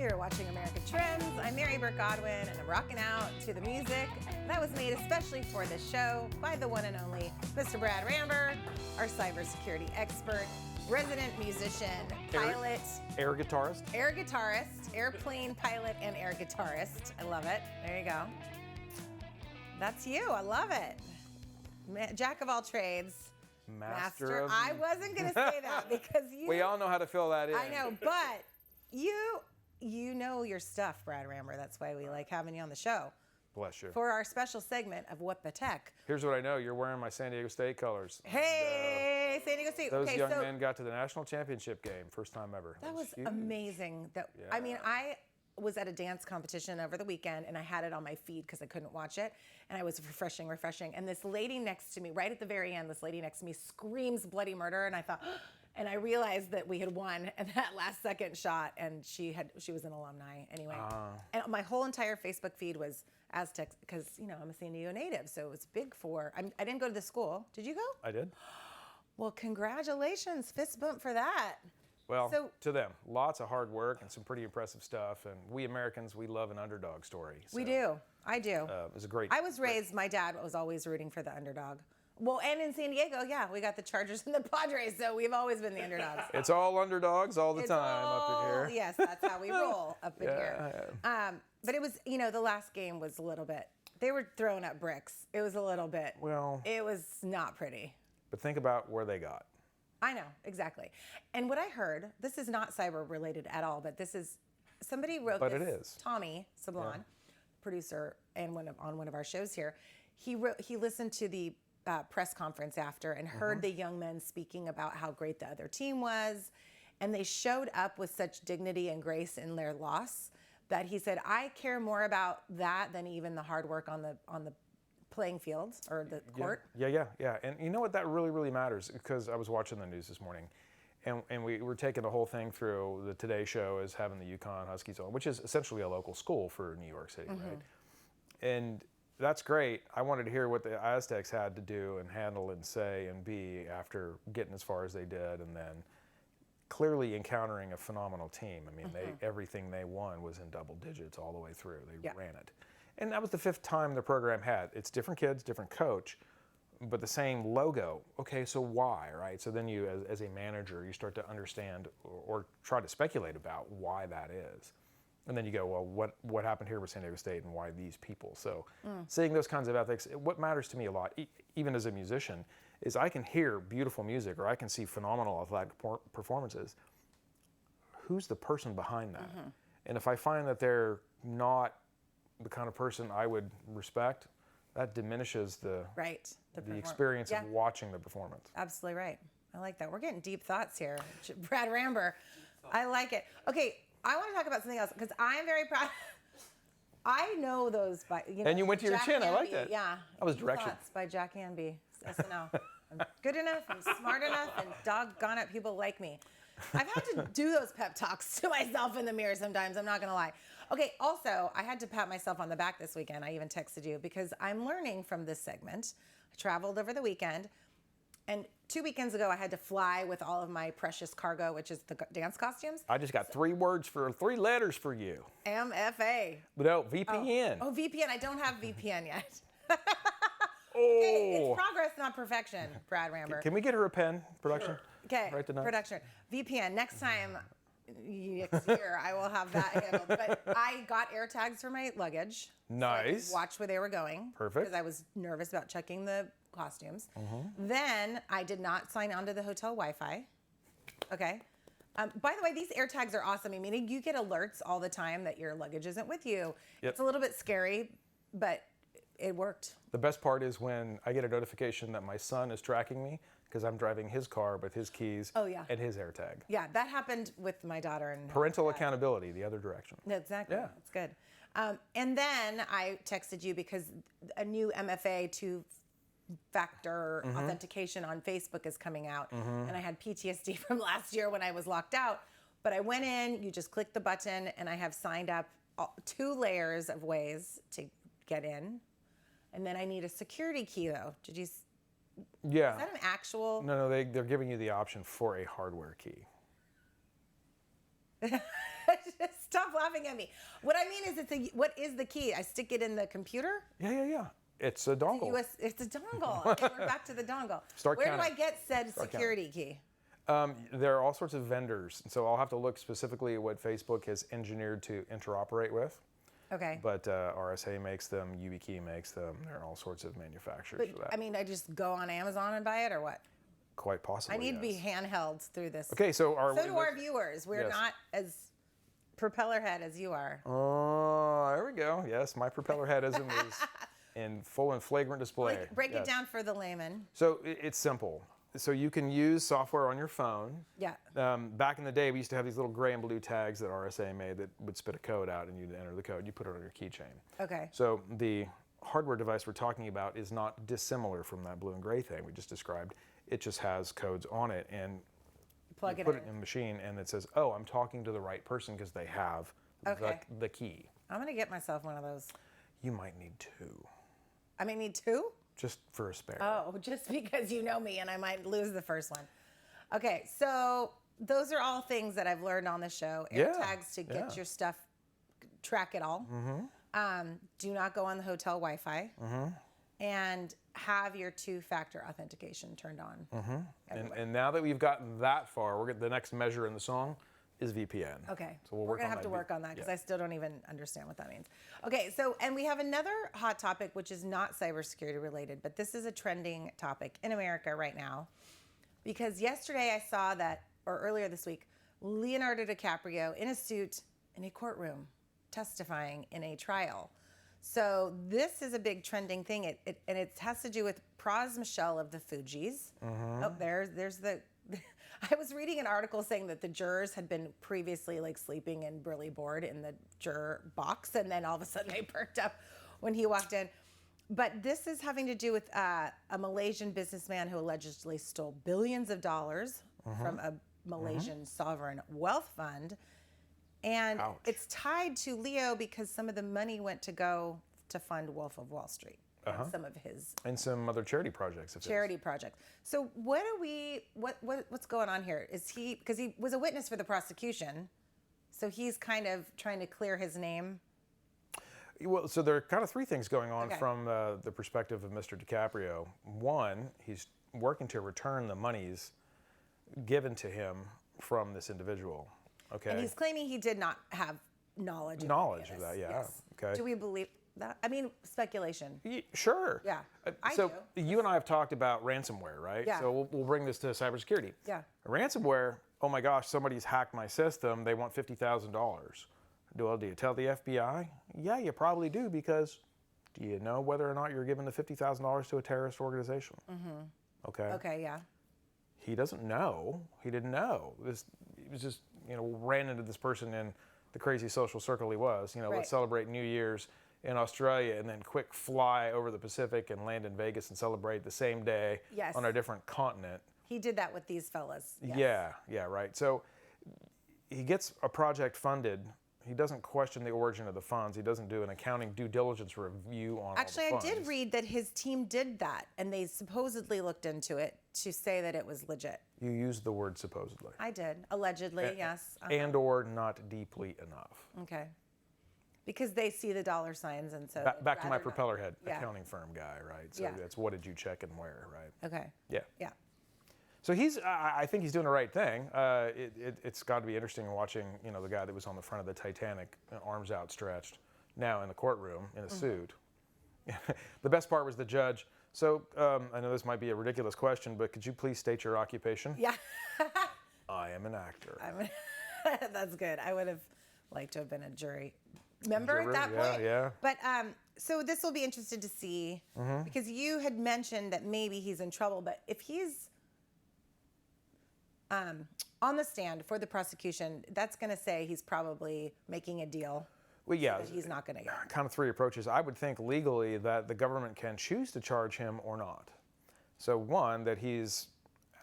You're watching American Trends. I'm Mary Burt-Godwin, and I'm rocking out to the music that was made especially for this show by the one and only Mr. Brad Rambur, our cybersecurity expert, resident musician, pilot, air guitarist, airplane pilot, and air guitarist. I love it. There you go. That's you. I love it. Jack of all trades. Master of... I wasn't going to say that because you... We all know how to fill that in. I know, but you know your stuff, Brad Rambur. That's why we like having you on the show. Bless you. For our special segment of What the Tech. Here's what I know. You're wearing my San Diego State colors. Hey, San Diego State. Those young men got to the national championship game. First time ever. That was huge. amazing. Yeah. I mean, I was at a dance competition over the weekend, and I had it on my feed because I couldn't watch it, and I was refreshing. And this lady next to me, right at the very end, this lady next to me screams bloody murder, and I thought, and I realized that we had won in that last second shot, and she was an alumni anyway. And my whole entire Facebook feed was Aztecs because, you know, I'm a San Diego native, so it was big for, I didn't go to the school. Did you go? I did. Well, congratulations. Fist bump for that. Well, to them, lots of hard work and some pretty impressive stuff. And we Americans, we love an underdog story. So, we do. I do. It was a great. I was raised, my dad was always rooting for the underdog. Well, and in San Diego, yeah, we got the Chargers and the Padres, so we've always been the underdogs. It's all underdogs all the time up in here. Yes, that's how we roll up in here. But it was, you know, the last game was a little bit, they were throwing up bricks. It was a little bit. Well. It was not pretty. But think about where they got. I know, exactly. And what I heard, this is not cyber related at all, but this is, somebody wrote but this. It is. Tommy Sablon, producer and on one of our shows here, he listened to the press conference after and heard the young men speaking about how great the other team was. And they showed up with such dignity and grace in their loss that he said, I care more about that than even the hard work on the playing fields or the court. Yeah. And you know what? That really, really matters because I was watching the news this morning and we were taking the whole thing through. The Today Show is having the UConn Huskies on, which is essentially a local school for New York City, right? And that's great. I wanted to hear what the Aztecs had to do and handle and say and be after getting as far as they did and then clearly encountering a phenomenal team. I mean, everything they won was in double digits all the way through. They ran it. And that was the fifth time the program had. It's different kids, different coach, but the same logo. Okay, so why, right? So then you, as a manager, you start to understand or try to speculate about why that is. And then you go, well, what happened here with San Diego State and why these people? So seeing those kinds of ethics, what matters to me a lot, even as a musician, is I can hear beautiful music or I can see phenomenal athletic performances. Who's the person behind that? And if I find that they're not the kind of person I would respect, that diminishes the experience of watching the performance. Absolutely right. I like that. We're getting deep thoughts here. Brad Rambur. I like it. Okay, I want to talk about something else because I'm very proud. I know those by, you know. And you went to your chin. I like that. Yeah. That was direction. Thoughts by Jack Anby, SNL. I'm good enough, I'm smart enough, and doggone it, people like me. I've had to do those pep talks to myself in the mirror sometimes, I'm not going to lie. Okay, also, I had to pat myself on the back this weekend. I even texted you because I'm learning from this segment. I traveled over the weekend, and 2 weekends ago, I had to fly with all of my precious cargo, which is the dance costumes. I just got three letters for you. MFA. No, VPN. Oh, VPN. I don't have VPN yet. Oh. Okay, it's progress, not perfection, Brad Rambur. Can we get her a pen, production? Sure. Okay, Write the notes. production. VPN. Next time, next year, I will have that handled. But I got air tags for my luggage. Nice. So I could watch where they were going. Perfect. Because I was nervous about checking the costumes. Then I did not sign on to the hotel Wi-Fi. Okay. By the way, these air tags are awesome. I mean, you get alerts all the time that your luggage isn't with you. Yep. It's a little bit scary, but it worked. The best part is when I get a notification that my son is tracking me because I'm driving his car with his keys and his AirTag. Yeah, that happened with my daughter. And parental accountability, the other direction. Exactly. Yeah. That's good. And then I texted you because a new MFA two-factor authentication on Facebook is coming out. And I had PTSD from last year when I was locked out. But I went in, you just click the button, and I have signed up 2 layers of ways to get in. And then I need a security key, though. Did you? Yeah. Is that an actual? No, they're giving you the option for a hardware key. Just stop laughing at me. What I mean is, what is the key? I stick it in the computer? Yeah. It's a dongle. It's a dongle. Okay, we're back to the dongle. Start Where counting. do I get said security key? There are all sorts of vendors, so I'll have to look specifically at what Facebook has engineered to interoperate with. Okay. But RSA makes them, YubiKey makes them. There are all sorts of manufacturers for that. I mean, I just go on Amazon and buy it, or what? Quite possibly. I need to be handheld through this. Okay, so do our viewers. We're not as propeller head as you are. Oh, there we go. Yes, my propeller headism is in full and flagrant display. Break it down for the layman. So it's simple. So you can use software on your phone. Yeah. Back in the day, we used to have these little gray and blue tags that RSA made that would spit a code out, and you'd enter the code. You put it on your keychain. Okay. So the hardware device we're talking about is not dissimilar from that blue and gray thing we just described. It just has codes on it, and put it in the machine, and it says, "Oh, I'm talking to the right person," because they have the key. I'm gonna get myself one of those. You might need two. I may need two? Just for a spare. Oh, just because you know me and I might lose the first one. Okay, so those are all things that I've learned on the show. AirTags to get your stuff, track it all. Do not go on the hotel Wi-Fi. And have your two-factor authentication turned on. And now that we've gotten that far, the next measure in the song is VPN. Okay. So we're going to have to work on that because I still don't even understand what that means. Okay, so, and we have another hot topic which is not cybersecurity related, but this is a trending topic in America right now. Because yesterday I saw that, or earlier this week, Leonardo DiCaprio in a suit in a courtroom testifying in a trial. So this is a big trending thing, and it has to do with Praz Michel of the Fugees. Oh, there's the. I was reading an article saying that the jurors had been previously like sleeping and really bored in the juror box, and then all of a sudden they perked up when he walked in. But this is having to do with a Malaysian businessman who allegedly stole billions of dollars from a Malaysian sovereign wealth fund. And it's tied to Leo because some of the money went to go to fund Wolf of Wall Street. And some of his and some other charity projects. Projects. So what's going on here? Is he, because he was a witness for the prosecution, so he's kind of trying to clear his name? Well, so there are kind of three things going on from the perspective of Mr. DiCaprio. One, he's working to return the monies given to him from this individual. Okay. And he's claiming he did not have knowledge of that, yeah. Yes. Okay. Do we believe that? I mean, speculation. Sure. Yeah. So you and I have talked about ransomware, right? Yeah. So we'll bring this to cybersecurity. Yeah. Ransomware, oh my gosh, somebody's hacked my system. They want $50,000. Do you tell the FBI? Yeah, you probably do, because do you know whether or not you're giving the $50,000 to a terrorist organization? Okay. Okay, yeah. He doesn't know. He didn't know. He was just, ran into this person in the crazy social circle he was. Let's celebrate New Year's in Australia and then quick fly over the Pacific and land in Vegas and celebrate the same day on a different continent. He did that with these fellas. Yes. Yeah, right. So he gets a project funded. He doesn't question the origin of the funds. He doesn't do an accounting due diligence review on Actually, all the funds. I did read that his team did that, and they supposedly looked into it to say that it was legit. You used the word supposedly. I did. Allegedly, yes. And or not deeply enough. Okay. Because they see the dollar signs, and so... Back to my propeller head accounting firm guy, right? So that's what did you check and where, right? Okay. Yeah. So I think he's doing the right thing. It's got to be interesting watching, the guy that was on the front of the Titanic, arms outstretched, now in the courtroom in a suit. The best part was the judge. So I know this might be a ridiculous question, but could you please state your occupation? Yeah. I am an actor. That's good. I would have liked to have been a jury member at that point. Yeah. But so this will be interesting to see, because you had mentioned that maybe he's in trouble, but if he's on the stand for the prosecution, that's going to say he's probably making a deal. Well, yeah. So that he's not going to get it. Kind of three approaches. I would think legally that the government can choose to charge him or not. So one, that he's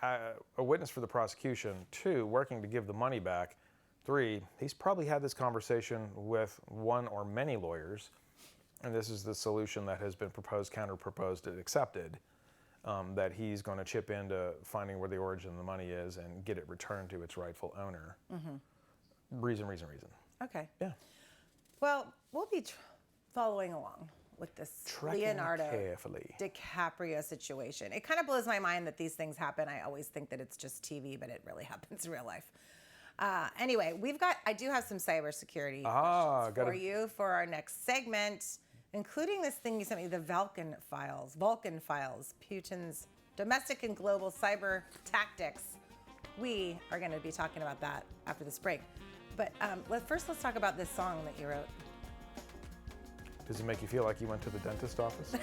a witness for the prosecution. Two, working to give the money back. Three, he's probably had this conversation with one or many lawyers, and this is the solution that has been proposed, counter-proposed, and accepted, that he's going to chip into finding where the origin of the money is and get it returned to its rightful owner. reason. Okay. Yeah. Well, we'll be following along with this Tracking Leonardo carefully. DiCaprio situation. It kind of blows my mind that these things happen. I always think that it's just TV, but it really happens in real life. Anyway, I do have some cybersecurity questions for you for our next segment, including this thing you sent me, the Vulcan Files, Putin's domestic and global cyber tactics. We are going to be talking about that after this break. But let's talk about this song that you wrote. Does it make you feel like you went to the dentist office?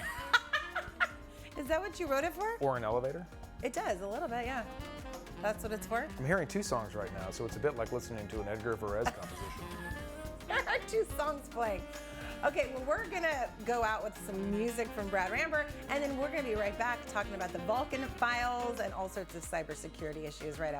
Is that what you wrote it for? Or an elevator? It does, a little bit, yeah. That's what it's for? I'm hearing 2 songs right now, so it's a bit like listening to an Edgar Varese composition. There are 2 songs playing. Okay, well, we're going to go out with some music from Brad Rambur, and then we're going to be right back talking about the Vulcan Files and all sorts of cybersecurity issues right after.